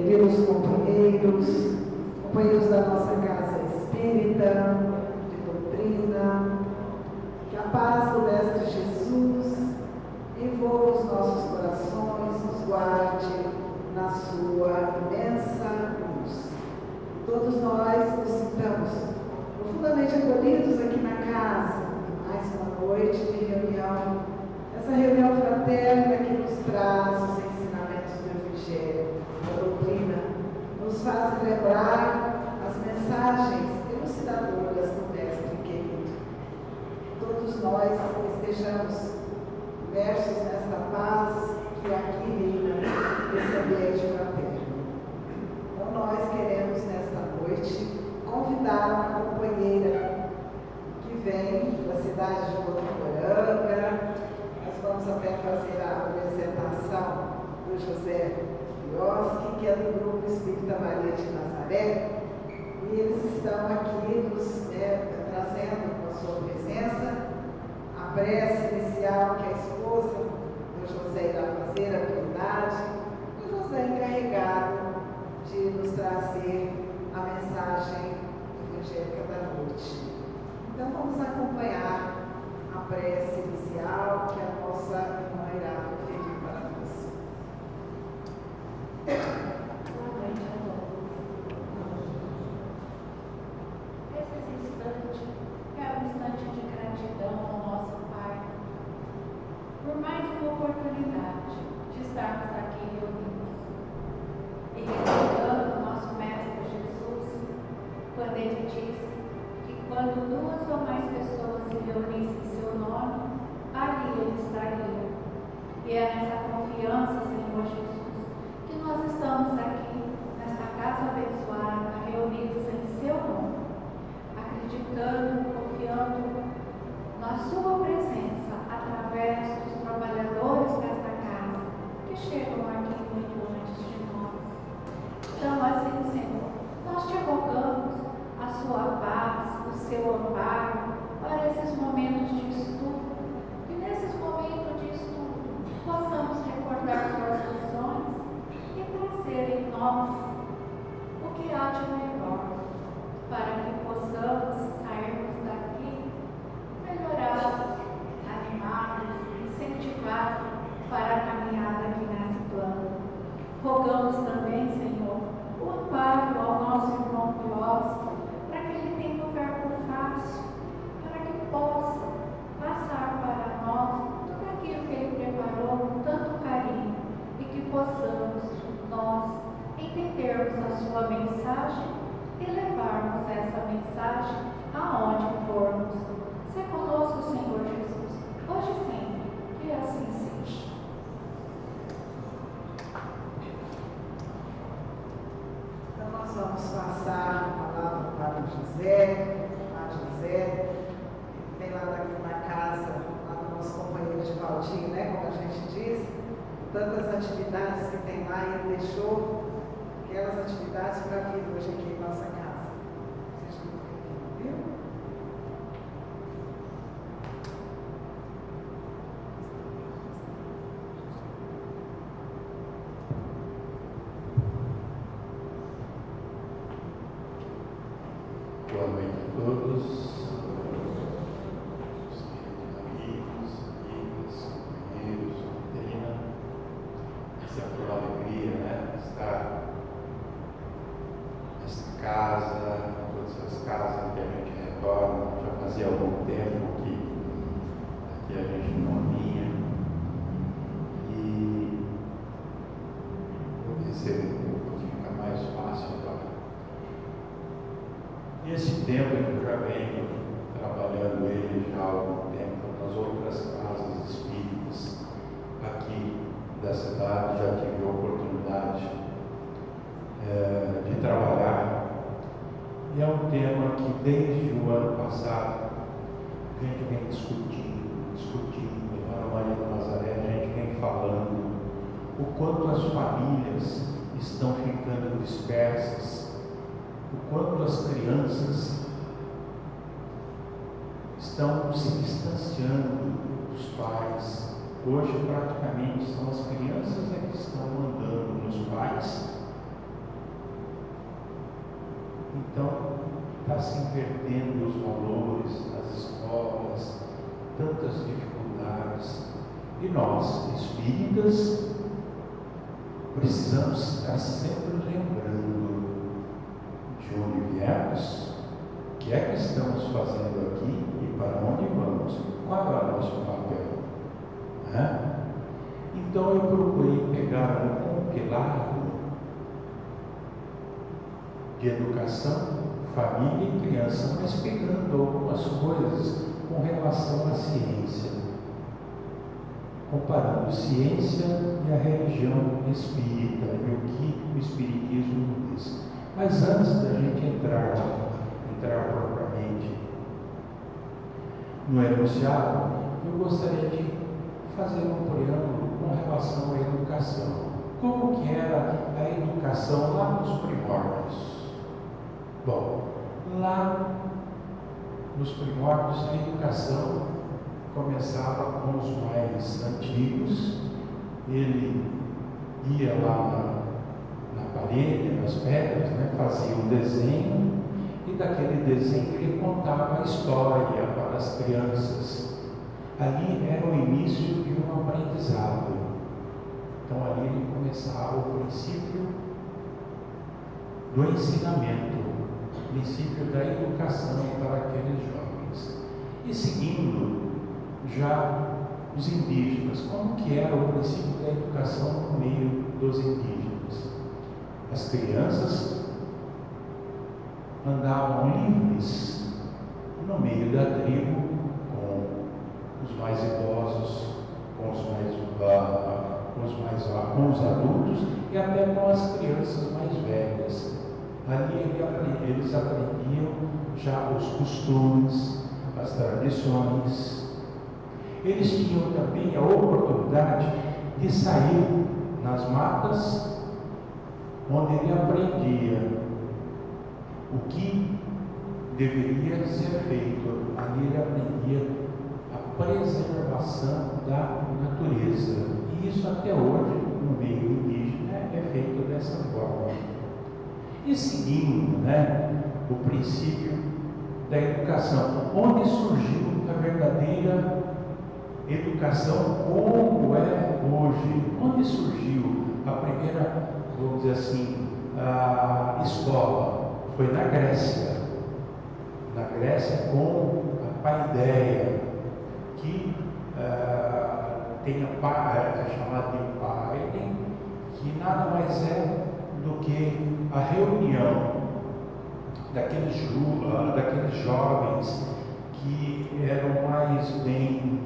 queridos companheiros da nossa casa espírita, de doutrina, que a paz do Mestre Jesus envolva os nossos corações, nos guarde na sua imensa luz. Todos nós nos sintamos profundamente acolhidos aqui na casa, mais uma noite de reunião, essa reunião fraterna que nos traz os ensinamentos do Evangelho, a doutrina, nos faz lembrar as mensagens elucidadoras do Mestre querido. Todos nós estejamos imersos nesta paz que aqui reina nesse ambiente fraterno. Então nós queremos nesta noite convidar uma companheira que vem da cidade de Votuporanga. Nós vamos até fazer a apresentação do José Bioski, que é do Grupo Espírita Maria de Nazaré, e eles estão aqui nos trazendo com a sua presença a prece inicial que a esposa do José irá fazer, a Piedade, e o José encarregado de nos trazer a mensagem evangélica da noite. Então vamos acompanhar a prece inicial que a nossa irmã irá proferir para nós. Boa noite a todos. Esse instante é um instante de gratidão ao nosso Pai por mais uma oportunidade de estarmos aqui reunidos e recordando o nosso Mestre Jesus quando ele disse que quando duas ou mais pessoas se reunissem em seu nome, ali ele estaria. E é nessa confiança, Senhor Jesus, que nós estamos aqui nesta casa abençoada, reunidos em seu nome, acreditando, confiando na sua presença através dos trabalhadores desta casa que chegam aqui muito antes de nós. Então, assim, Senhor, nós te rogamos a sua paz, o seu amparo para esses momentos de estudo, que nesses momentos de estudo possamos recordar suas lições e trazer em nós o que há de melhor, para que possamos sairmos daqui melhorados, animados, incentivados para a caminhada aqui nesse plano. Rogamos também, Senhor, o amparo ao nosso irmão Bioski, para que ele tenha um verbo fácil, para que possa passar para nós tudo aquilo que ele preparou com tanto carinho e que possamos nós entendermos a sua mensagem e levarmos essa mensagem aonde formos. Se conosco, Senhor Jesus, hoje e sempre, que assim seja. Então nós vamos passar a palavra para o José, que vem lá na casa, lá do nosso companheiro de Valdir, né, como a gente diz, tantas atividades que tem lá, e ele deixou aquelas atividades para vir hoje aqui em nossa casa. Seja muito bem-vindo, viu? Boa noite a todos, amigos, amigas, companheiros, doutrina. É sempre uma alegria, né? Estar nesta casa, todas as casas que a gente retorna. Já fazia algum tempo que a gente não vinha. E receber fica mais fácil agora. E esse tempo eu já venho trabalhando ele já há algum tempo nas outras casas espíritas aqui da cidade, já tive a oportunidade de trabalhar. E é um tema que desde o ano passado a gente vem discutindo, Dona Maria de Nazaré, a gente vem falando o quanto as famílias estão ficando dispersas, o quanto as crianças estão se distanciando dos pais. Hoje praticamente são as crianças que estão mandando nos pais Então, está se invertendo os valores nas escolas, tantas dificuldades. E nós, espíritas, precisamos estar sempre lembrando de onde viemos, o que é que estamos fazendo aqui e para onde vamos, qual é o nosso papel. Então eu procurei pegar um compilado de educação, família e criança, mas pegando algumas coisas com relação à ciência, comparando ciência e a religião espírita e o que o espiritismo diz. Mas antes da gente entrar propriamente no enunciado, eu gostaria de fazer um preâmbulo com relação à educação. Como que era a educação lá nos primórdios? Bom, lá nos primórdios a educação começava com os mais antigos. Ele ia lá na parede, nas pedras, fazia um desenho, e daquele desenho ele contava a história para as crianças. Ali era o início de um aprendizado. Então ali ele começava o princípio do ensinamento, o princípio da educação para aqueles jovens. E seguindo já os indígenas, como que era o princípio da educação no meio dos indígenas? As crianças andavam livres no meio da tribo, com os mais idosos, com os adultos e até com as crianças mais velhas. Ali eles aprendiam já os costumes, as tradições. Eles tinham também a oportunidade de sair nas matas, onde ele aprendia o que deveria ser feito. Ali ele aprendia a preservação da natureza. E isso até hoje, no meio indígena, é feito dessa forma. E seguindo o princípio da educação, onde surgiu a verdadeira educação como é hoje? Onde surgiu a primeira, vamos dizer assim, a escola? Foi na Grécia. Na Grécia, com a Paideia, que tem a chamada de Paide, que nada mais é do que a reunião daqueles jovens que eram mais bem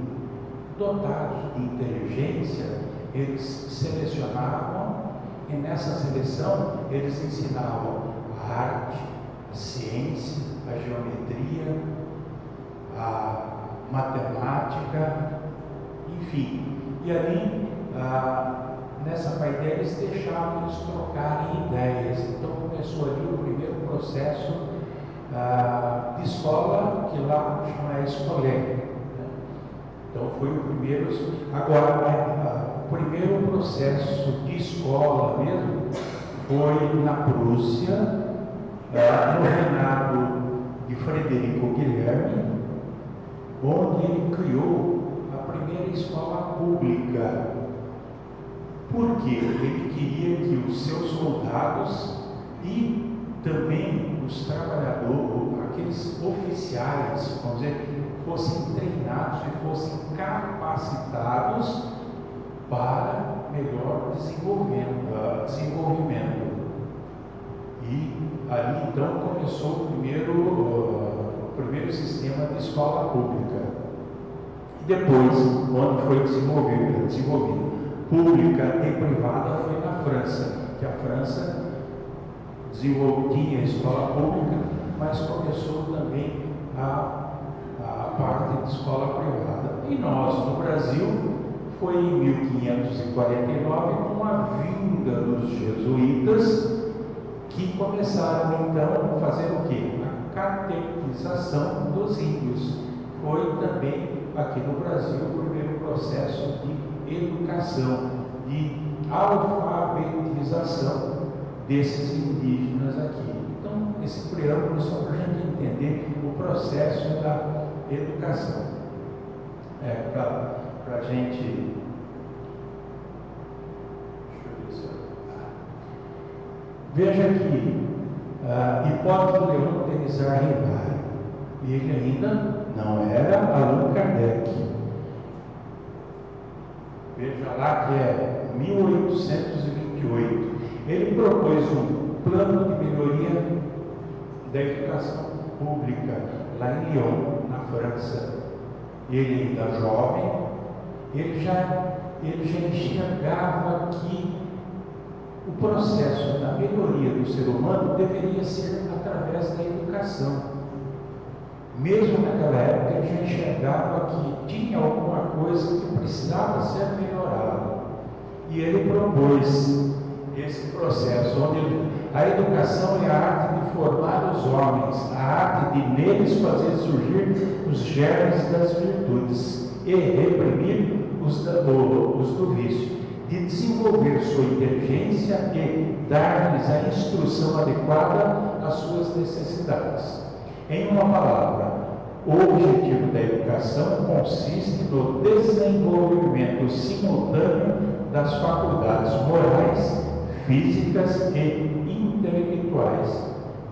dotados de inteligência. Eles selecionavam, e nessa seleção eles ensinavam a arte, a ciência, a geometria, a matemática, enfim. E ali, nessa paideia, eles deixavam eles trocarem ideias. Então começou ali o primeiro processo de escola, que lá chama escolé. Então foi o primeiro. Agora, o primeiro processo de escola mesmo foi na Prússia, no reinado de Frederico Guilherme, onde ele criou a primeira escola pública. Porque ele queria que os seus soldados e também os trabalhadores, aqueles oficiais, vamos dizer, fossem treinados e fossem capacitados para melhor desenvolvimento. E ali então começou o primeiro sistema de escola pública. E depois, quando foi desenvolvido pública e privada, foi na França, que a França tinha a escola pública, mas começou também a parte de escola privada. E nós, no Brasil, foi em 1549, com a vinda dos jesuítas, que começaram então a fazer o quê? A catequização dos índios. Foi também aqui no Brasil o primeiro processo de educação, de alfabetização desses indígenas aqui. Então, esse preâmbulo só para a gente entender o processo da educação. Para a gente. Deixa eu ver se veja que Hipólito Leon Denis Arribário, ele ainda não era Allan Kardec. Veja lá que é 1828. Ele propôs um plano de melhoria da educação pública lá em Lyon, na França. Ele ainda jovem, ele já enxergava que o processo da melhoria do ser humano deveria ser através da educação. Mesmo naquela época, ele já enxergava que tinha alguma coisa que precisava ser melhorada. E ele propôs esse processo, onde a educação é a arte de formar os homens, a arte de neles fazer surgir os germes das virtudes e reprimir os do vício, de desenvolver sua inteligência e dar-lhes a instrução adequada às suas necessidades. Em uma palavra, o objetivo da educação consiste no desenvolvimento simultâneo das faculdades morais, físicas e intelectuais.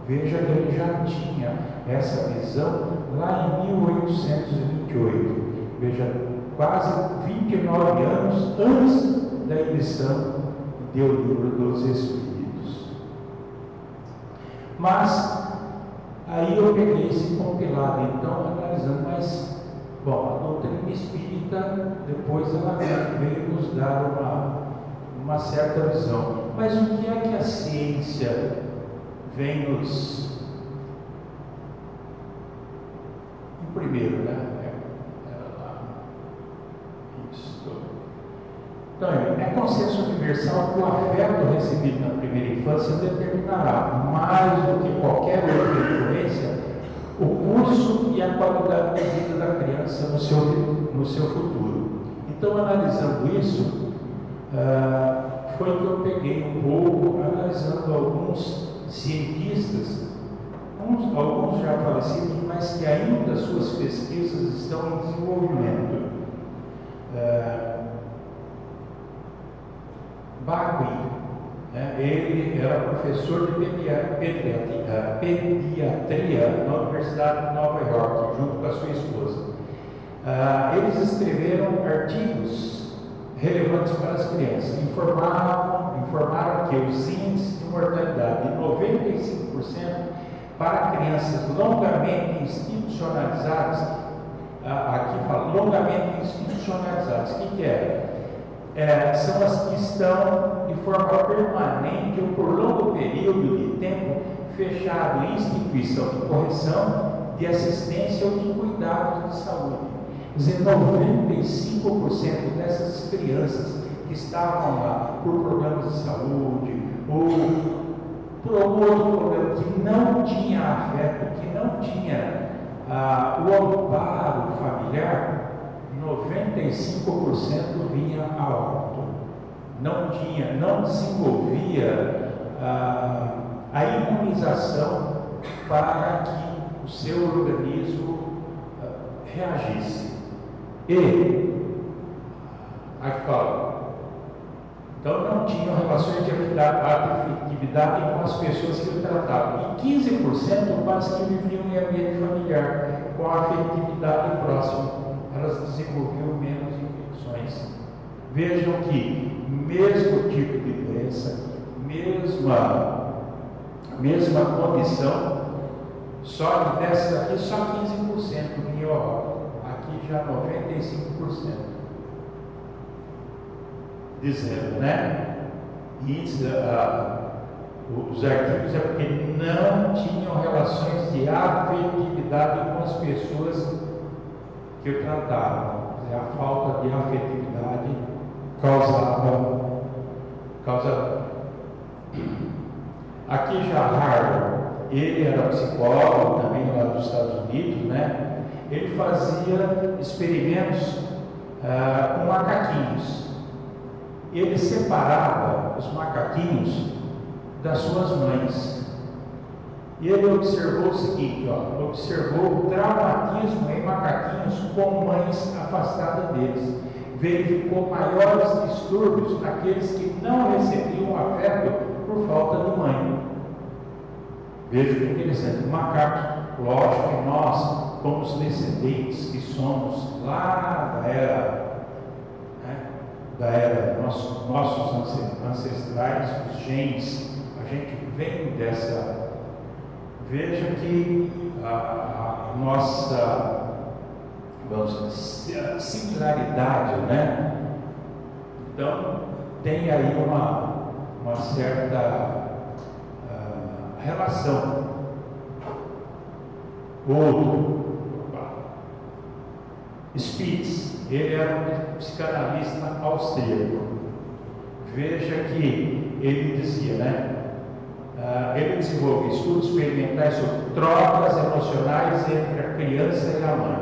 Veja que ele já tinha essa visão lá em 1828. Veja, quase 29 anos antes da edição do Livro dos Espíritos. Mas aí eu peguei esse compilado, então, analisando, mas, bom, a doutrina espírita, depois ela veio nos dar uma certa visão. Mas o que é que a ciência vem nos... Em primeiro, né? Então, é consenso universal que o afeto recebido na primeira infância determinará, mais do que qualquer outra influência, o curso e a qualidade de vida da criança no seu futuro. Então, analisando isso, foi que eu peguei um pouco, analisando alguns cientistas, alguns já falecidos, mas que ainda suas pesquisas estão em desenvolvimento. Bacui, ele era professor de pediatria na Universidade de Nova York, junto com a sua esposa. Eles escreveram artigos relevantes para as crianças. Informaram que os índices de mortalidade de 95% para crianças longamente institucionalizadas, aqui fala longamente institucionalizadas, o que é? São as que estão de forma permanente ou por longo período de tempo fechado em instituição de correção, de assistência ou de cuidados de saúde. Quer dizer, 95% dessas crianças que estavam lá por problemas de saúde ou por algum outro problema que não tinha afeto, que não tinha o amparo familiar, 95% vinha a óbito. Não desenvolvia a imunização para que o seu organismo reagisse. E, aqui fala, então não tinham relações de afetividade com as pessoas que o tratavam. E 15% quase que viviam em ambiente familiar, com a afetividade próxima. Elas desenvolviam menos infecções. Vejam que mesmo tipo de doença, mesma condição, só que dessa aqui só 15% vinha ao óbito. Aqui já 95%. Dizendo, né? Os artigos é porque não tinham relações de afetividade com as pessoas que o tratavam. A falta de afetividade causava. Aqui já Harvard, ele era psicólogo também lá dos Estados Unidos, né? Ele fazia experimentos com macaquinhos. Ele separava os macaquinhos das suas mães. E ele observou o seguinte, observou o traumatismo em macaquinhos com mães afastadas deles. Verificou maiores distúrbios naqueles que não recebiam afeto por falta de mãe. Veja que interessante, macacos, lógico que nós, como os descendentes que somos lá da era, nossos ancestrais, os genes, a gente vem dessa. Veja que a nossa, vamos dizer, similaridade, né? Então, tem aí uma certa relação. Outro, Spitz, ele era um psicanalista austríaco. Veja que ele dizia, né? Ele desenvolve estudos experimentais sobre trocas emocionais entre a criança e a mãe.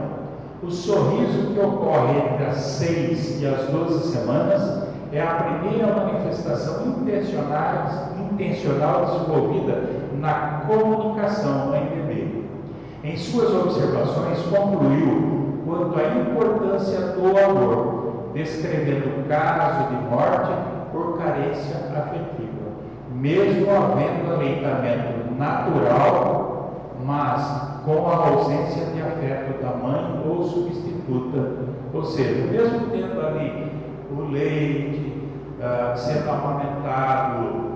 O sorriso que ocorre entre as 6 e as 12 semanas é a primeira manifestação intencional desenvolvida na comunicação mãe-bebê. Em suas observações, concluiu quanto à importância do amor, descrevendo o caso de morte por carência afetiva. Mesmo havendo aleitamento natural, mas com a ausência de afeto da mãe ou substituta, ou seja, mesmo tendo ali o leite, sendo amamentado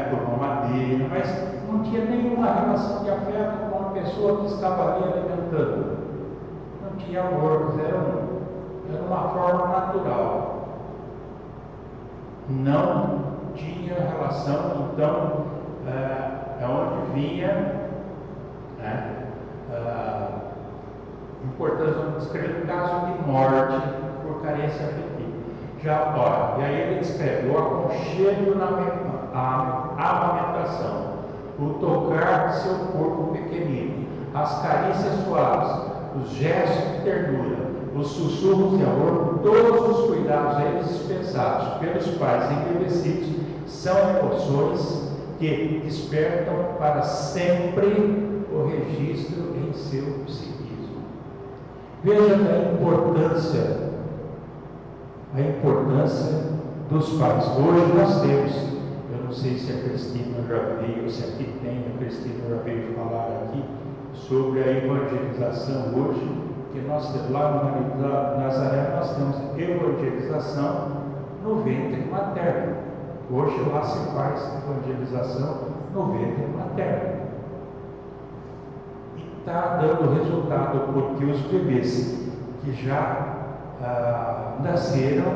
por mamadeira, mas não tinha nenhuma relação de afeto com a pessoa que estava ali alimentando. Não tinha amor, era uma forma natural. Não tinha relação, então, é onde vinha importante, vamos descrever o caso de morte por carência afetiva. Já, olha, e aí ele descreve o aconchego na amamentação, o tocar de seu corpo pequenino, as carícias suaves, os gestos de ternura, os sussurros de amor, todos os cuidados a eles dispensados pelos pais embevecidos são emoções que despertam para sempre o registro em seu psiquismo. Veja a importância dos pais. Hoje nós temos, eu não sei se a Cristina já veio, se aqui tem, a Cristina já veio falar aqui sobre a evangelização hoje, que nós lá no Nazaré nós temos evangelização no ventre materno. Hoje lá se faz evangelização no ventre materno. E está dando resultado, porque os bebês que já nasceram,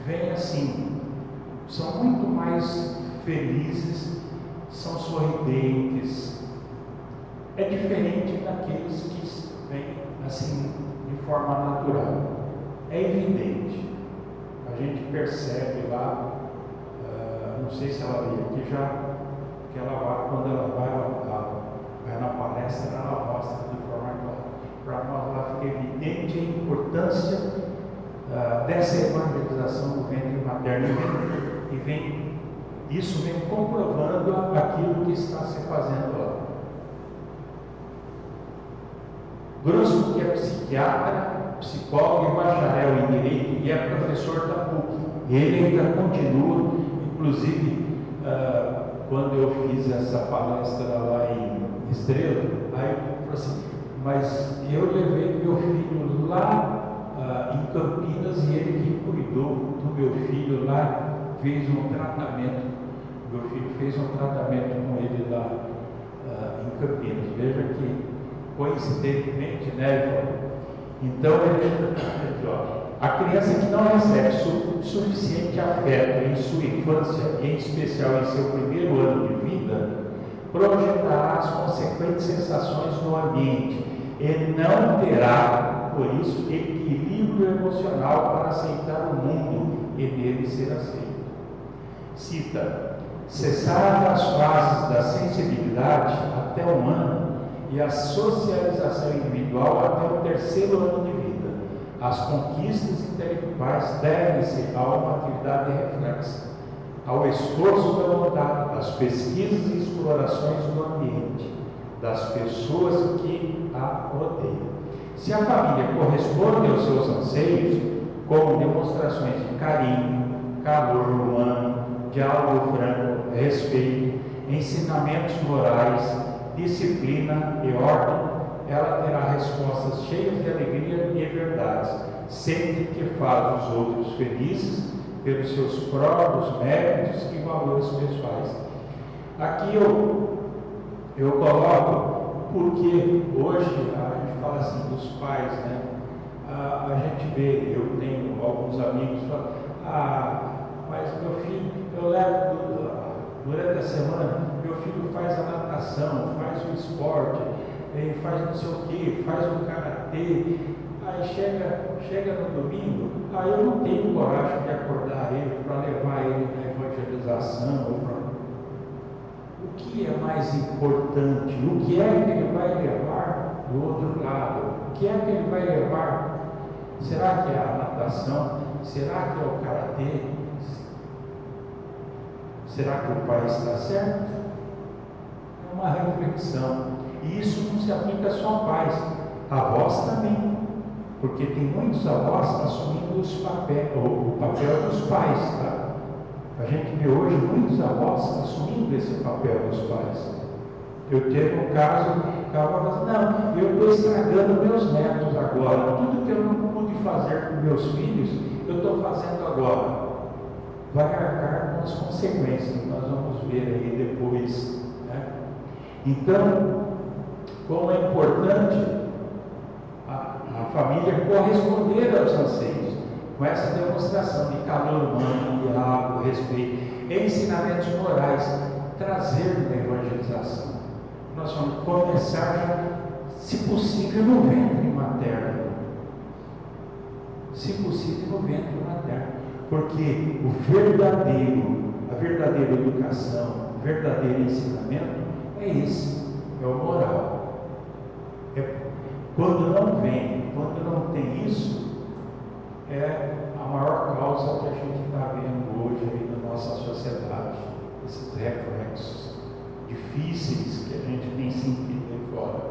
vêm assim, são muito mais felizes, são sorridentes. É diferente daqueles que vêm assim, de forma natural. É evidente. A gente percebe lá. Não sei se ela veio aqui já, que ela vai, quando ela vai na palestra, ela mostra de forma clara. Para nós lá fica evidente a importância dessa evangelização do ventre materno. Isso vem comprovando aquilo que está se fazendo lá. Grosso, que é psiquiatra, psicólogo e bacharel em Direito e é professor da PUC. Ele ainda continua. Inclusive, quando eu fiz essa palestra lá em Estrela, aí eu falei assim, mas eu levei meu filho lá em Campinas e ele que cuidou do meu filho lá, fez um tratamento, meu filho fez um tratamento com ele lá em Campinas. Veja que, coincidentemente, né? Então, a criança que não recebe suficiente afeto em sua infância, em especial em seu primeiro ano de vida, projetará as consequentes sensações no ambiente e não terá, por isso, equilíbrio emocional para aceitar o mundo e nele ser aceito. Cita: cessar as fases da sensibilidade até 1 ano e a socialização individual até o 3º ano de vida. As conquistas intelectuais devem-se a uma atividade reflexa. ao esforço demandado, às pesquisas e explorações do ambiente, das pessoas que a rodeiam. Se a família corresponde aos seus anseios, como demonstrações de carinho, calor humano, diálogo franco, respeito, ensinamentos morais, disciplina e ordem, ela terá respostas cheias de alegria e verdades, sempre que faz os outros felizes pelos seus próprios méritos e valores pessoais. Aqui eu coloco porque hoje a gente fala assim dos pais, né? A gente vê, eu tenho alguns amigos que falam, mas meu filho, eu levo durante a semana, meu filho faz a natação, faz o esporte, ele faz não sei o que, faz o karatê, aí chega no domingo, aí eu não tenho coragem de acordar ele para levar ele na evangelização. O que é mais importante? O que é que ele vai levar do outro lado? O que é que ele vai levar? Será que é a natação? Será que é o karatê? Será que o pai está certo? É uma reflexão. E isso não se aplica só a pais, avós também. Porque tem muitos avós assumindo o papel dos pais, tá? A gente vê hoje muitos avós assumindo esse papel dos pais. Eu teve um caso que a avó falou assim, não, eu estou estragando meus netos agora. Tudo que eu não pude fazer com meus filhos, eu estou fazendo agora. Vai arcar com as consequências que nós vamos ver aí depois, né? Então, como é importante a família corresponder aos anseios, com essa demonstração de calor humano, diálogo, respeito, ensinamentos morais, trazer na evangelização. Nós vamos começar, se possível, no ventre materno. Se possível, no ventre materno. Porque a verdadeira educação, o verdadeiro ensinamento é esse, é o moral. Quando não vem, quando não tem isso, é a maior causa que a gente está vendo hoje aí na nossa sociedade, esses reflexos difíceis que a gente tem sentido aí fora.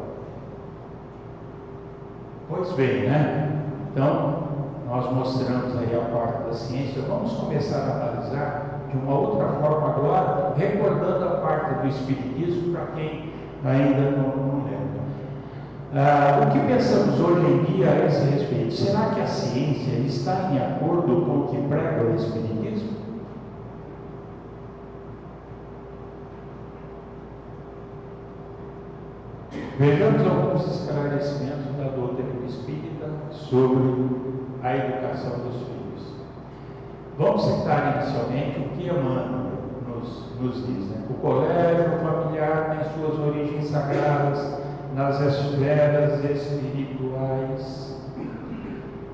Pois bem, né? Então, nós mostramos aí a parte da ciência, vamos começar a analisar de uma outra forma agora, recordando a parte do Espiritismo para quem ainda não lembra. O que pensamos hoje em dia a esse respeito? Será que a ciência está em acordo com o que prega o Espiritismo? Vejamos alguns esclarecimentos da doutrina espírita sobre a educação dos filhos. Vamos citar inicialmente o que Emmanuel nos diz, né? O colégio familiar tem suas origens sagradas nas esferas espirituais.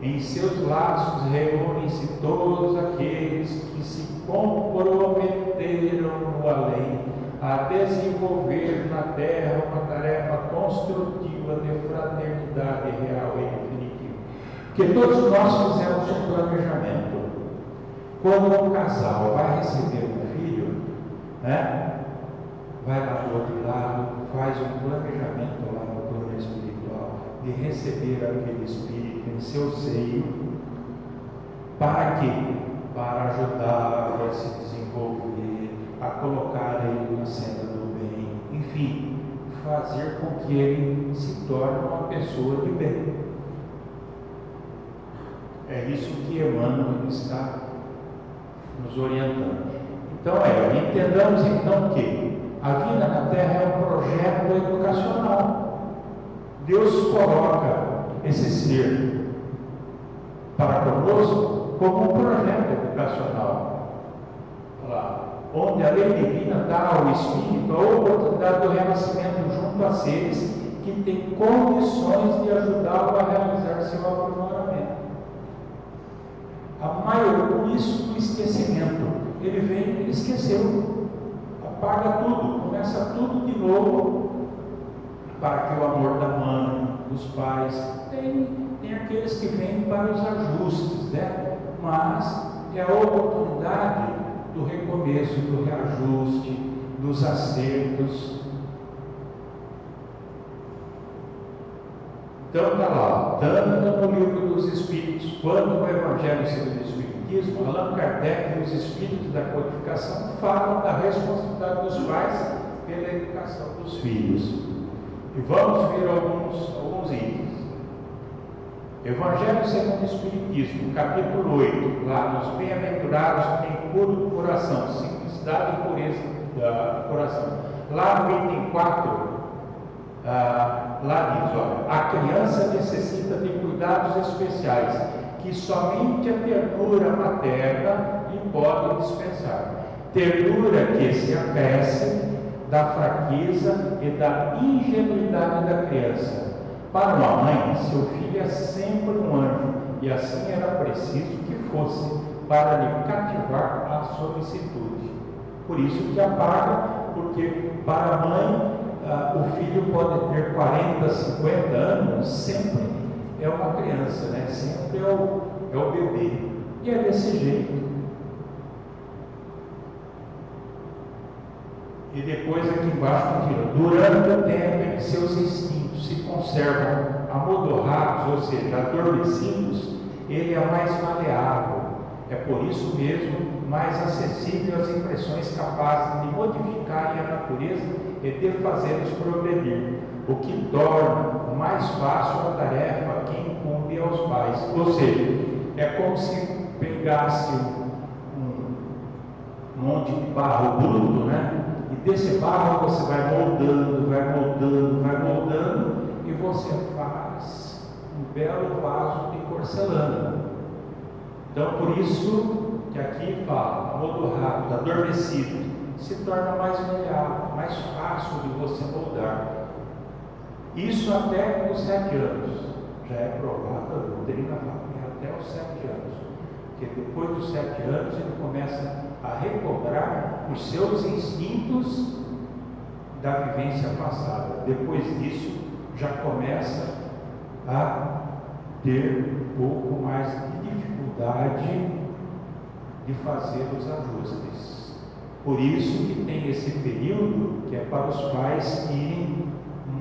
Em seus laços reúnem-se todos aqueles que se comprometeram no além a desenvolver na terra uma tarefa construtiva de fraternidade real e definitiva. Porque todos nós fizemos um planejamento. Quando um casal vai receber um filho, né? Vai lá do outro lado, faz um planejamento lá no plano espiritual de receber aquele espírito em seu seio. Para quê? Para ajudar a se desenvolver, a colocar ele na senda do bem, enfim, fazer com que ele se torne uma pessoa de bem. É isso que Emmanuel está nos orientando. Então, entendamos então que a vida na Terra é um projeto educacional. Deus coloca esse ser para conosco como um projeto educacional. Lá, onde a lei divina dá ao Espírito a oportunidade do renascimento junto a seres que têm condições de ajudá-lo a realizar seu aprimoramento. A maioria, com isso, do esquecimento. Ele vem e ele esqueceu. Apaga tudo, começa tudo de novo, para que o amor da mãe, dos pais, tem aqueles que vêm para os ajustes, né? Mas é a oportunidade do recomeço, do reajuste, dos acertos. Então está lá, tanto no livro dos Espíritos quanto no Evangelho segundo o Espiritismo, Allan Kardec e os Espíritos da Codificação falam da responsabilidade dos pais pela educação dos filhos. E vamos ver alguns itens. Evangelho segundo o Espiritismo, capítulo 8, lá nos Bem-aventurados que têm puro coração, simplicidade e pureza do coração. Lá no item 4, lá diz, olha, a criança necessita de cuidados especiais, que somente a ternura materna lhe pode dispensar. Ternura que se acresce da fraqueza e da ingenuidade da criança. Para uma mãe, seu filho é sempre um anjo, e assim era preciso que fosse para lhe cativar a solicitude. Por isso que apaga, porque para a mãe, o filho pode ter 40, 50 anos, sempre é uma criança, né? Sempre é o bebê. E é desse jeito. E depois aqui embaixo continua: durante o tempo em que seus instintos se conservam amodorrados, ou seja, adormecidos, ele é mais maleável. É por isso mesmo mais acessível às impressões capazes de modificarem a natureza e de fazê-los progredir, o que torna mais fácil a tarefa que incumbe aos pais. Ou seja, é como se pegasse um monte de barro bruto, né? E desse barro você vai moldando, e você faz um belo vaso de porcelana. Então, por isso que aqui fala, amodorrado, adormecido, se torna mais maleável, mais fácil de você moldar. Isso até os 7 anos. Já é provado a doutrina até os 7 anos. Porque depois dos 7 anos ele começa a recobrar os seus instintos da vivência passada. Depois disso, já começa a ter um pouco mais de dificuldade de fazer os ajustes. Por isso que tem esse período que é para os pais irem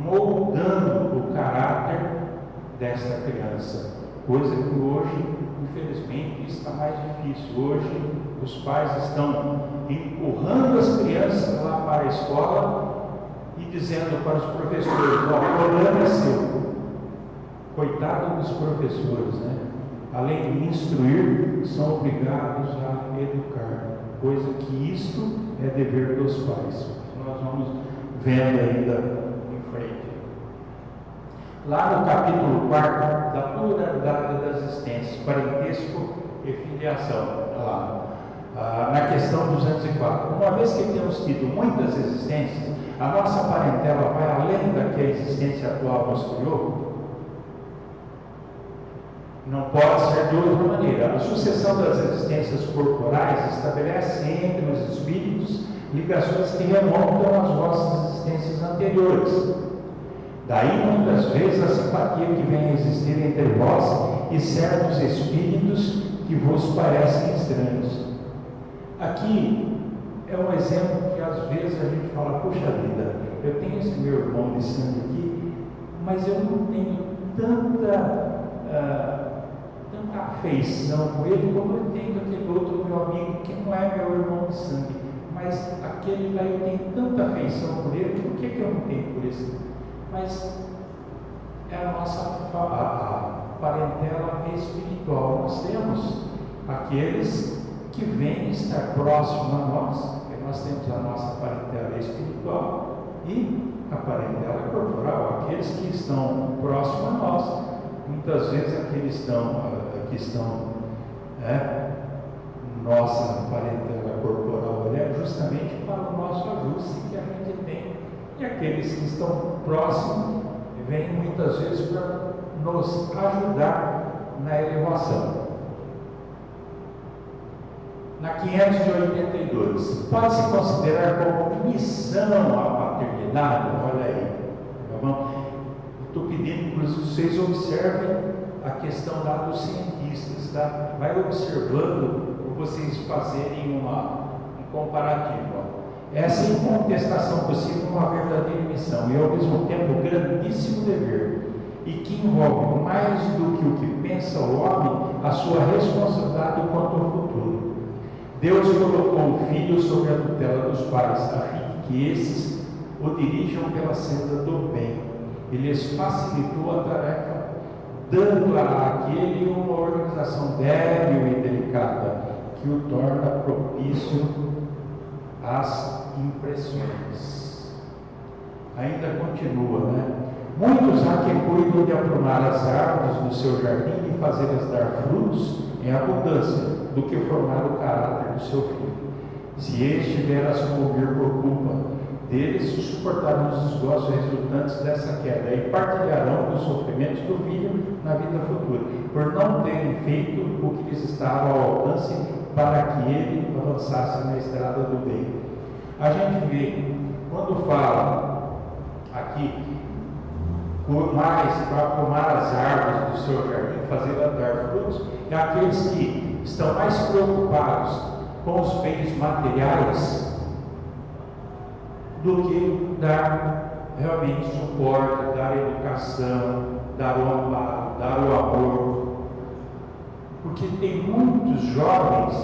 moldando o caráter desta criança, coisa que hoje, infelizmente, está mais difícil. Hoje os pais estão empurrando as crianças lá para a escola e dizendo para os professores: ó, o problema é seu. Coitado dos professores, né? Além de instruir, são obrigados a educar, coisa que isto é dever dos pais. Nós vamos vendo ainda em frente. Lá no capítulo 4, da pluralidade das existências, parentesco e filiação, lá, na questão 204. Uma vez que temos tido muitas existências, a nossa parentela vai além da que a existência atual nos criou? Não pode ser de outra maneira. A sucessão das existências corporais estabelece entre os espíritos ligações que remontam às vossas existências anteriores. Daí, muitas vezes, a simpatia que vem a existir entre vós e certos espíritos que vos parecem estranhos. Aqui é um exemplo que às vezes a gente fala: puxa vida, eu tenho esse meu irmão de sangue aqui, mas eu não tenho tanta afeição com ele como eu tenho com aquele outro meu amigo que não é meu irmão de sangue, mas aquele lá eu tenho tanta afeição por ele, por que eu não tenho por esse? Mas é a nossa parentela espiritual. Nós temos aqueles que vêm estar próximos a nós, e nós temos a nossa parentela espiritual e a parentela corporal, aqueles que estão próximos a nós. Muitas vezes aqueles que estão nossa parentela corporal é justamente para o nosso ajuste que a gente tem, e aqueles que estão próximos vêm muitas vezes para nos ajudar na elevação. Na 582, pode-se considerar como missão a paternidade? Olha aí, estou pedindo que vocês observem a questão lá dos cientistas, tá? Vai observando vocês fazerem comparativo. Essa incontestação possível é uma verdadeira missão e, ao mesmo tempo, um grandíssimo dever, e que envolve, mais do que o que pensa o homem, a sua responsabilidade quanto ao futuro. Deus colocou o Filho sobre a tutela dos pais, a fim de que esses o dirijam pela senda do bem. Ele lhes facilitou a tarefa, dando àquele uma organização débil e delicada, que o torna propício às impressões. Ainda continua, né? Muitos há que cuidam de aprumar as árvores do seu jardim e fazê-las dar frutos em abundância, do que formar o caráter do seu filho. Se este vier a sucumbir por culpa deles, suportarão os desgostos resultantes dessa queda e partilharão dos sofrimentos do filho na vida futura, por não terem feito o que lhes estava ao alcance para que ele avançasse na estrada do bem. A gente vê, quando fala aqui, para aprumar as árvores do seu jardim, fazê-las dar frutos, é aqueles que estão mais preocupados com os bens materiais do que dar realmente suporte, dar educação, dar o amparo, dar o amor. Porque tem muitos jovens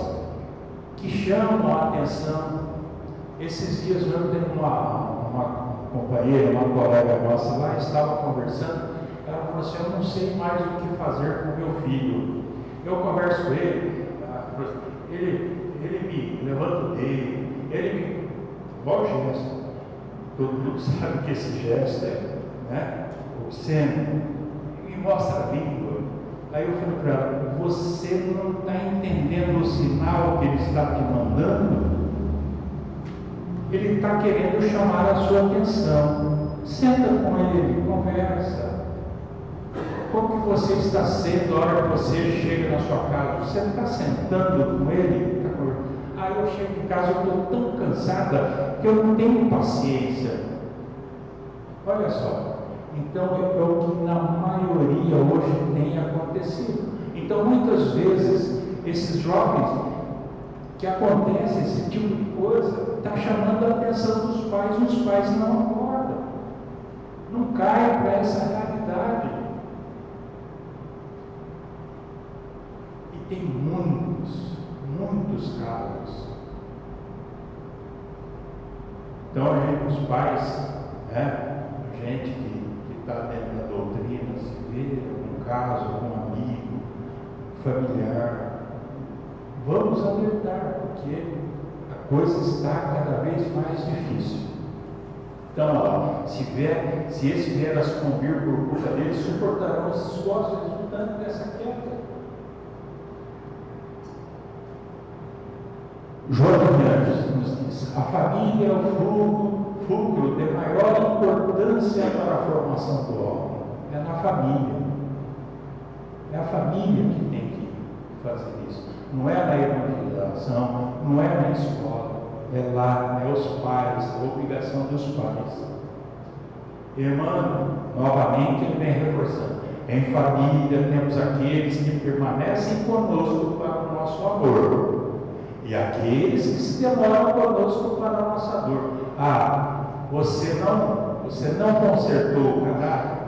que chamam a atenção. Esses dias eu tenho uma companheira, uma colega nossa lá, estava conversando. Ela falou assim: eu não sei mais o que fazer com meu filho. Eu converso com ele, ele me levanta o dedo, ele me... Qual gesto? Todo mundo sabe que esse gesto é, né, obsceno, me mostra a língua. Aí eu falei para ela: você não está entendendo o sinal que ele está te mandando? Ele está querendo chamar a sua atenção. Senta com ele, conversa. Como que você está sendo a hora que você chega na sua casa? Você está sentando com ele? Aí eu chego em casa, eu estou tão cansada que eu não tenho paciência. Olha só. Então é o que na maioria hoje tem acontecido. Então muitas vezes esses jovens que acontece esse tipo de coisa, está chamando a atenção dos pais, e os pais não acordam, não caem para essa realidade. E tem muitos casos. Então os pais, né, gente que está dentro da doutrina, se vê um caso, um amigo, familiar, vamos alertar, porque a coisa está cada vez mais difícil. Então, se esse vier a sucumbir por culpa dele, suportarão os esforços resultantes dessa queda. João de Anjos nos diz: a família é o fulcro de maior importância para a formação do homem. É na família. É a família que tem que fazer isso. Não é na evangelização, não é na escola, é lá, é os pais, é a obrigação dos pais. Irmão, novamente ele vem reforçando: em família temos aqueles que permanecem conosco para o nosso amor, e aqueles que se demoram conosco para a nossa dor. Você não consertou o caráter,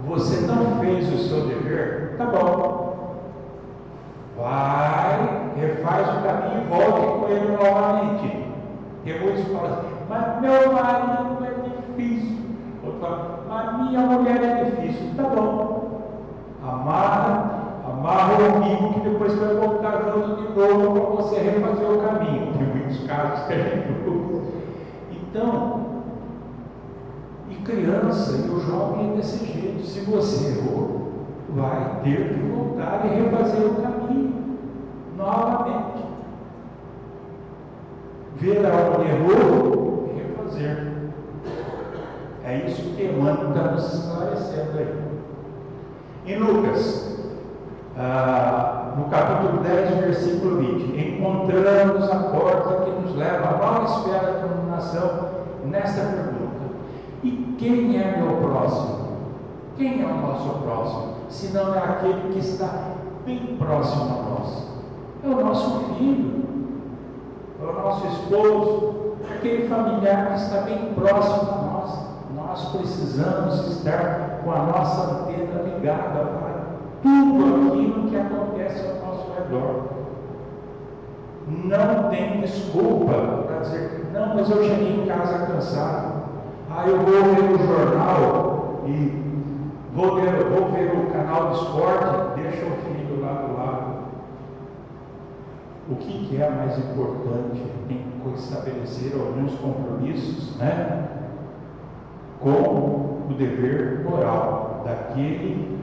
você não fez o seu dever, tá bom. Vai, refaz o caminho e volte com ele novamente. Tem muitos que falam assim: mas meu marido é difícil. Outro fala: mas minha mulher é difícil. Tá bom. Amarra o amigo que depois vai voltar junto de novo para você refazer o caminho. Tem muitos casos que a gente usa. Então, e criança e o jovem é desse jeito. Se você errou, vai ter que voltar e refazer o caminho novamente. Ver aonde errou e refazer. É isso que Emmanuel está nos esclarecendo aí. Em Lucas, no capítulo 10, versículo 20, encontramos a porta que nos leva à nova esfera de iluminação nesta pergunta: e quem é meu próximo? Quem é o nosso próximo? Se não é aquele que está bem próximo a nós. É o nosso filho. É é o nosso esposo, aquele familiar que está bem próximo a nós. Nós precisamos estar com a nossa antena ligada para tudo aquilo que acontece ao nosso redor. Não tem desculpa para dizer, não, mas eu cheguei em casa cansado. Eu vou ver o jornal e vou ver o canal de esporte, deixa o filho lá do lado. O que é mais importante? Tem que estabelecer alguns compromissos, né? Com o dever moral daquele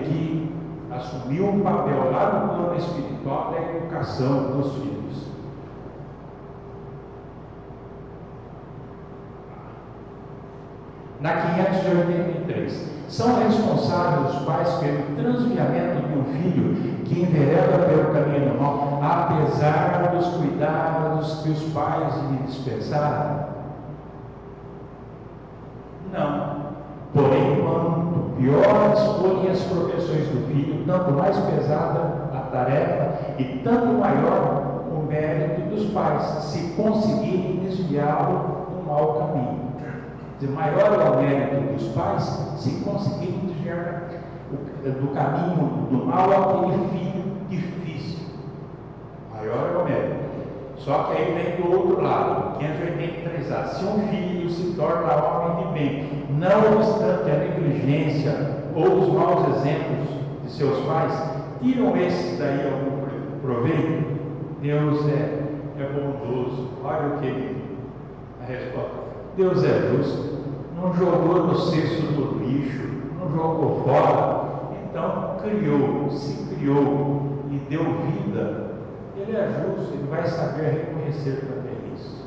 que assumiu um papel lá no plano espiritual da educação dos filhos. Na 583, são responsáveis os pais pelo transviamento de um filho que envereda pelo caminho do mal, apesar dos cuidados que os pais lhe dispensaram? Não. Porém, quanto piores forem as proteções do filho, tanto mais pesada a tarefa e tanto maior o mérito dos pais, se conseguirem desviá-lo do mau caminho. Quer dizer, maior é o mérito dos pais se conseguirem desviar do caminho do mal aquele filho difícil. Maior é o mérito. Só que aí vem do outro lado, 583A. Se um filho se torna homem de bem, não obstante a negligência ou os maus exemplos de seus pais, tiram esses daí algum proveito? Deus é bondoso. Olha o que a resposta. Deus é justo. Não jogou no cesto do lixo, não jogou fora. Então se criou e deu vida. Ele é justo, ele vai saber reconhecer também isso.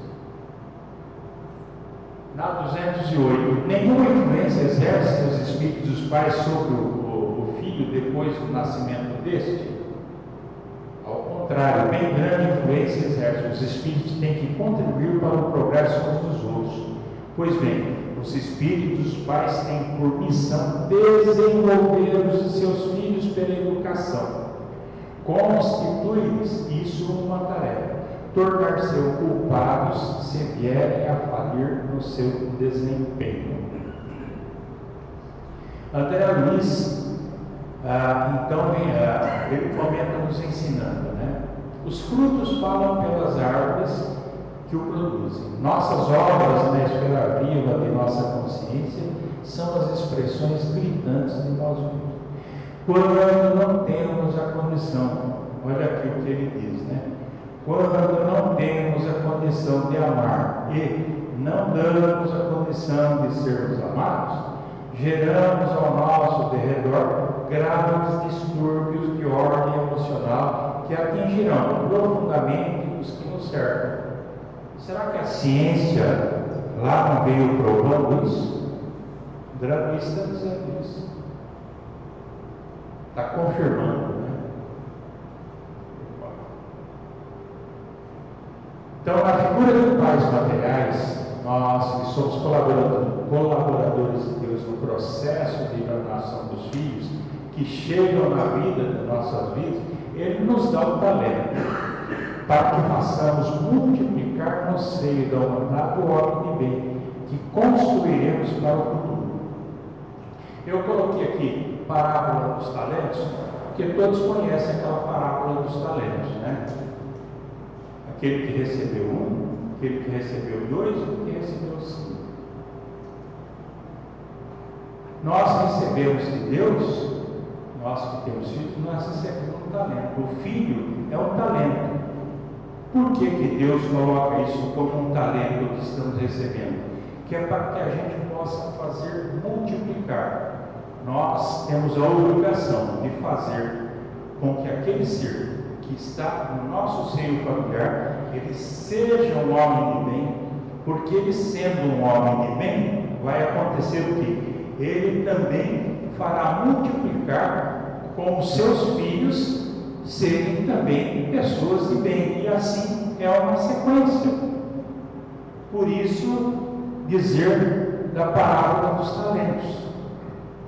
Na 208, nenhuma influência exerce os espíritos dos pais sobre o filho depois do nascimento deste? Ao contrário, bem grande influência exerce. Os espíritos têm que contribuir para o progresso uns dos outros. Pois bem, os espíritos dos pais têm por missão desenvolver os seus filhos pela educação. Constitui-lhes isso uma tarefa, tornar-se culpados se vierem a falir no seu desempenho. André Luiz, então, ele comenta nos ensinando, né? Os frutos falam pelas árvores que o produzem. Nossas obras na esfera viva de nossa consciência são as expressões gritantes de nós mesmos. Quando não temos a condição, olha aqui o que ele diz, né? Quando não temos a condição de amar e não damos a condição de sermos amados, geramos ao nosso derredor graves distúrbios de ordem emocional que atingirão profundamente os que nos cercam. Será que a ciência lá não veio provando isso? O Dramista está dizendo isso. Está confirmando, né? Então, na figura de pais materiais, nós que somos colaboradores de Deus no processo de iluminação dos filhos, que chegam na vida de nossas vidas, Ele nos dá o talento para que façamos multiplicar no seio da humanidade o homem de bem, que construiremos para o futuro. Eu coloquei aqui parábola dos talentos, porque todos conhecem aquela parábola dos talentos, né? Aquele que recebeu um, aquele que recebeu dois e o que recebeu 5. Nós recebemos de Deus, nós que temos filhos, nós recebemos um talento. O filho é um talento. Por que Deus coloca isso como um talento que estamos recebendo? Que é para que a gente possa fazer multiplicar. Nós temos a obrigação de fazer com que aquele ser que está no nosso seio familiar, ele seja um homem de bem, porque ele sendo um homem de bem, vai acontecer o quê? Ele também fará multiplicar com os seus filhos serem também pessoas de bem, e assim é uma sequência. Por isso, dizer da parábola dos talentos,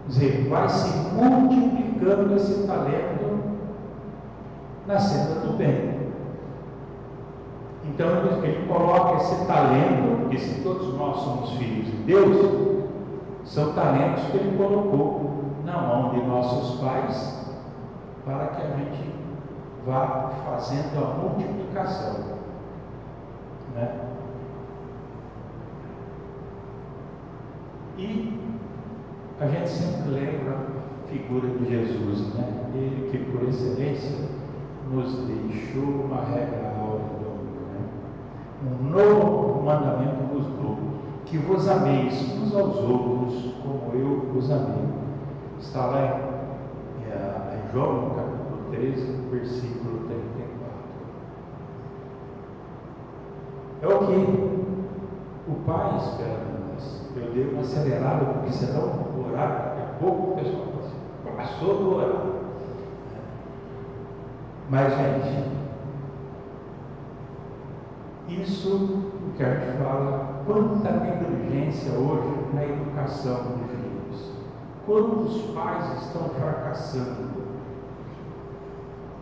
dizer, vai se multiplicando esse talento na senda do bem. Então ele coloca esse talento, porque se todos nós somos filhos de Deus, são talentos que ele colocou na mão de nossos pais para que a gente vá fazendo a multiplicação, né? E a gente sempre lembra a figura de Jesus, né? Ele que por excelência nos deixou uma regra áurea do amor, né? Um novo mandamento vos dou, que vos ameis uns aos outros como eu vos amei. Está lá em João, capítulo 13, versículo 34. É o que o Pai espera de nós. Eu dei uma acelerada, porque senão o horário, daqui a pouco o pessoal fala assim, passou do horário. Mas, gente, isso que a gente fala, quanta negligência hoje na educação de filhos. Quantos pais estão fracassando?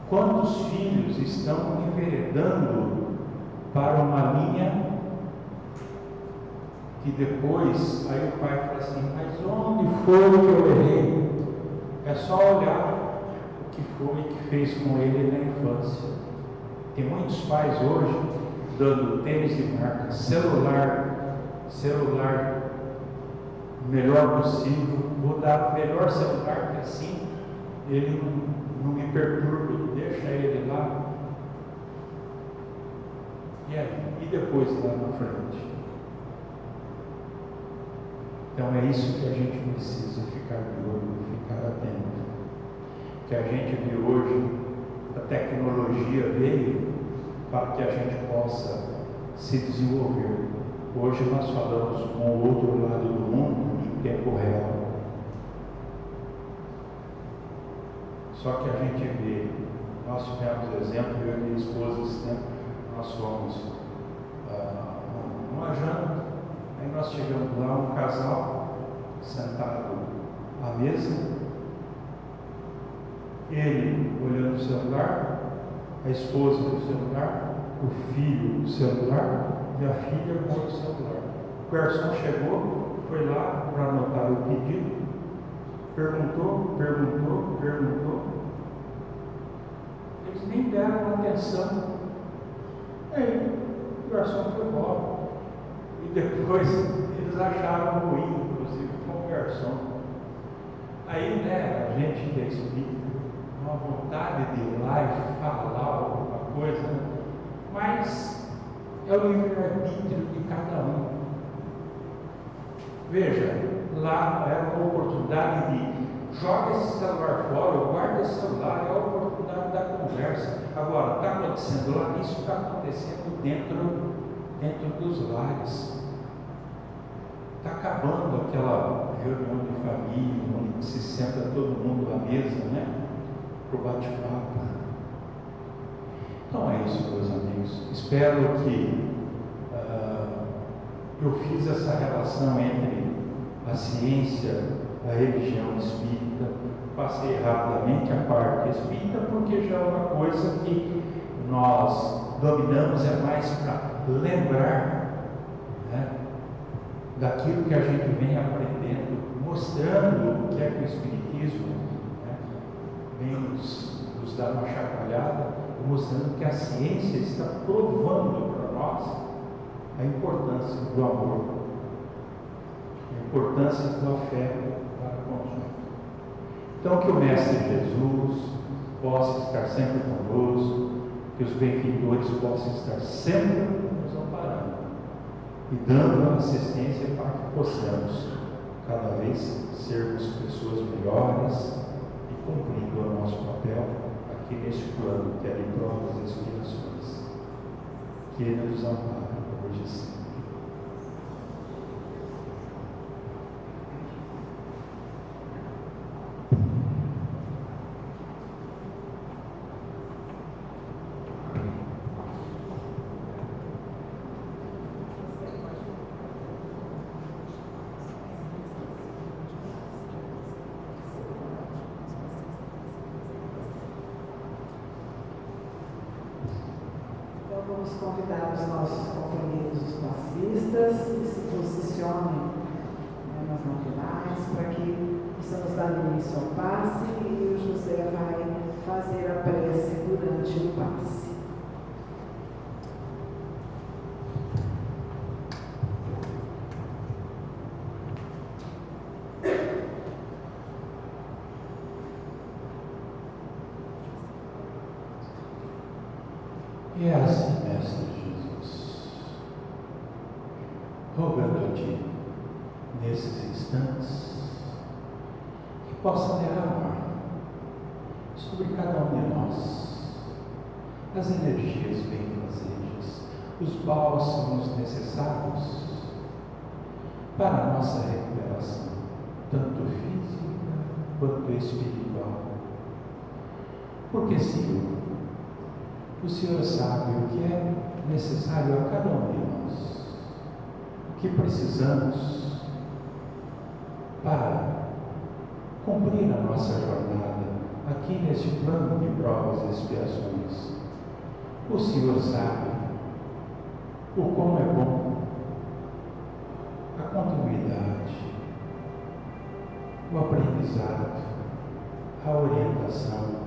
Quantos filhos estão enveredando para uma linha que depois, aí o pai fala assim, mas onde foi que eu errei? É só olhar o que foi que fez com ele na infância. Tem muitos pais hoje dando tênis de marca, celular melhor possível, vou dar o melhor celular, que assim ele não me perturba, deixa ele lá. E aí? E depois lá na frente? Então é isso que a gente precisa ficar de olho, ficar atento. Que a gente vê hoje, a tecnologia veio para que a gente possa se desenvolver. Hoje nós falamos com o outro lado do mundo em tempo real. Só que a gente vê, nós tivemos exemplo, eu e minha esposa, esse tempo, nós fomos numa janta, aí nós chegamos lá, um casal sentado à mesa, ele olhando o celular, a esposa no celular, o filho no celular e a filha com o celular. O garçom chegou, foi lá para anotar o pedido, perguntou. Eles nem deram atenção. Aí o garçom foi embora. E depois eles acharam ruim, inclusive, com o garçom. Aí, né, a gente que é espírita, uma vontade de ir lá e falar alguma coisa, mas é o livre-arbítrio de cada um. Veja, lá é uma oportunidade de joga esse celular fora, ou guarda esse celular, é a oportunidade da conversa. Agora, está acontecendo lá, isso está acontecendo dentro dos lares. Está acabando aquela reunião de família, onde se senta todo mundo à mesa, né? Para o bate-papo. Então é isso, meus amigos. Espero que eu fiz essa relação entre a ciência, a religião espírita. Passei rapidamente a parte espírita, porque já é uma coisa que nós dominamos, é mais para lembrar, né, daquilo que a gente vem aprendendo, mostrando o que é que o Espiritismo, né, vem nos dar uma chacoalhada, mostrando que a ciência está provando para nós a importância do amor, a importância do afeto para com os outros. Então, que o Mestre Jesus possa estar sempre conosco, que os benfeitores possam estar sempre nos amparando e dando assistência para que possamos cada vez sermos pessoas melhores e cumprindo o nosso papel aqui neste plano que é de provas e expiações. Que Ele nos ampare hoje e sempre. Vamos Vamos convidar os nossos companheiros dos passistas que se posicionem nas laterais para que possamos dar início ao passe e o José vai fazer a prece durante o passe. E é assim, Mestre Jesus, rogando a Ti, nesses instantes, que possa derramar sobre cada um de nós as energias benfazejas, os bálsamos necessários para a nossa recuperação, tanto física quanto espiritual. Porque, Senhor, o Senhor sabe o que é necessário a cada um de nós, o que precisamos para cumprir a nossa jornada aqui neste plano de provas e expiações. O Senhor sabe o quão é bom a continuidade, o aprendizado, a orientação,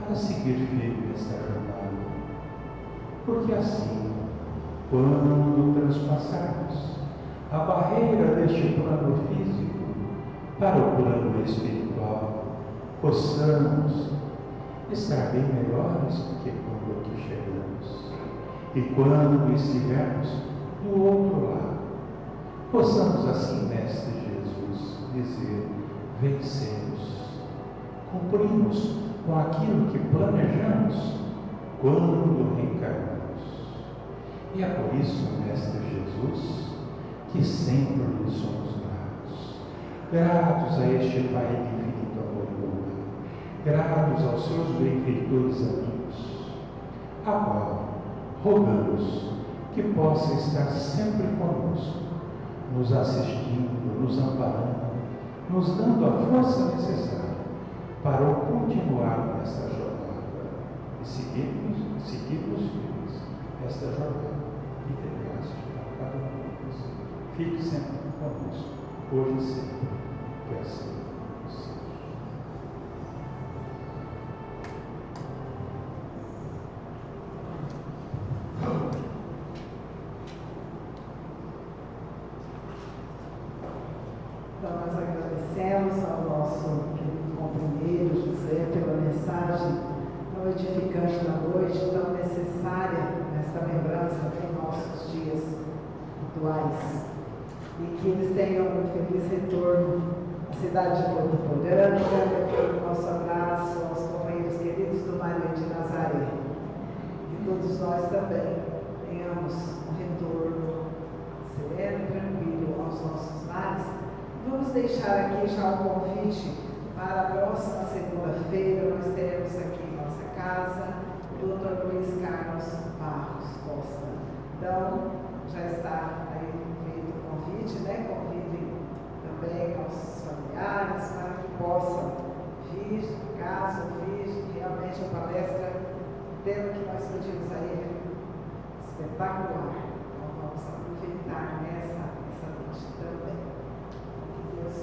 para seguir firme nesta jornada, porque assim, quando transpassarmos a barreira deste plano físico para o plano espiritual, possamos estar bem melhores do que quando aqui chegamos, e quando estivermos do outro lado, possamos assim, Mestre Jesus, dizer: vencemos, cumprimos com aquilo que planejamos quando reencarnamos. E é por isso, Mestre Jesus, que sempre lhe somos gratos a este Pai de infinito amor e bondade, gratos aos seus benfeitores amigos, a qual rogamos que possa estar sempre conosco, nos assistindo, nos amparando, nos dando a força necessária para continuar nesta jornada e seguirmos firmes esta jornada que entregaste a cada um de nós. Fique sempre conosco, hoje e sempre, que assim seja. Então, nós agradecemos ao nosso querido companheiro José pela mensagem tão edificante da noite, tão necessária nesta lembrança dos nossos dias atuais. E que eles tenham um feliz retorno à cidade de Votuporanga. O nosso abraço aos companheiros queridos do Maria de Nazaré. Que todos nós também tenhamos um retorno sereno e tranquilo aos nossos lares. Vamos deixar aqui já o convite para a próxima segunda-feira. Nós teremos aqui em nossa casa o Dr. Luiz Carlos Barros Costa. Então, já está aí feito o convite, né? Convidem também aos familiares para que possam vir, caso vir realmente a palestra, pelo que nós pedimos a ele, espetacular. Então, vamos aproveitar essa noite também. Que Deus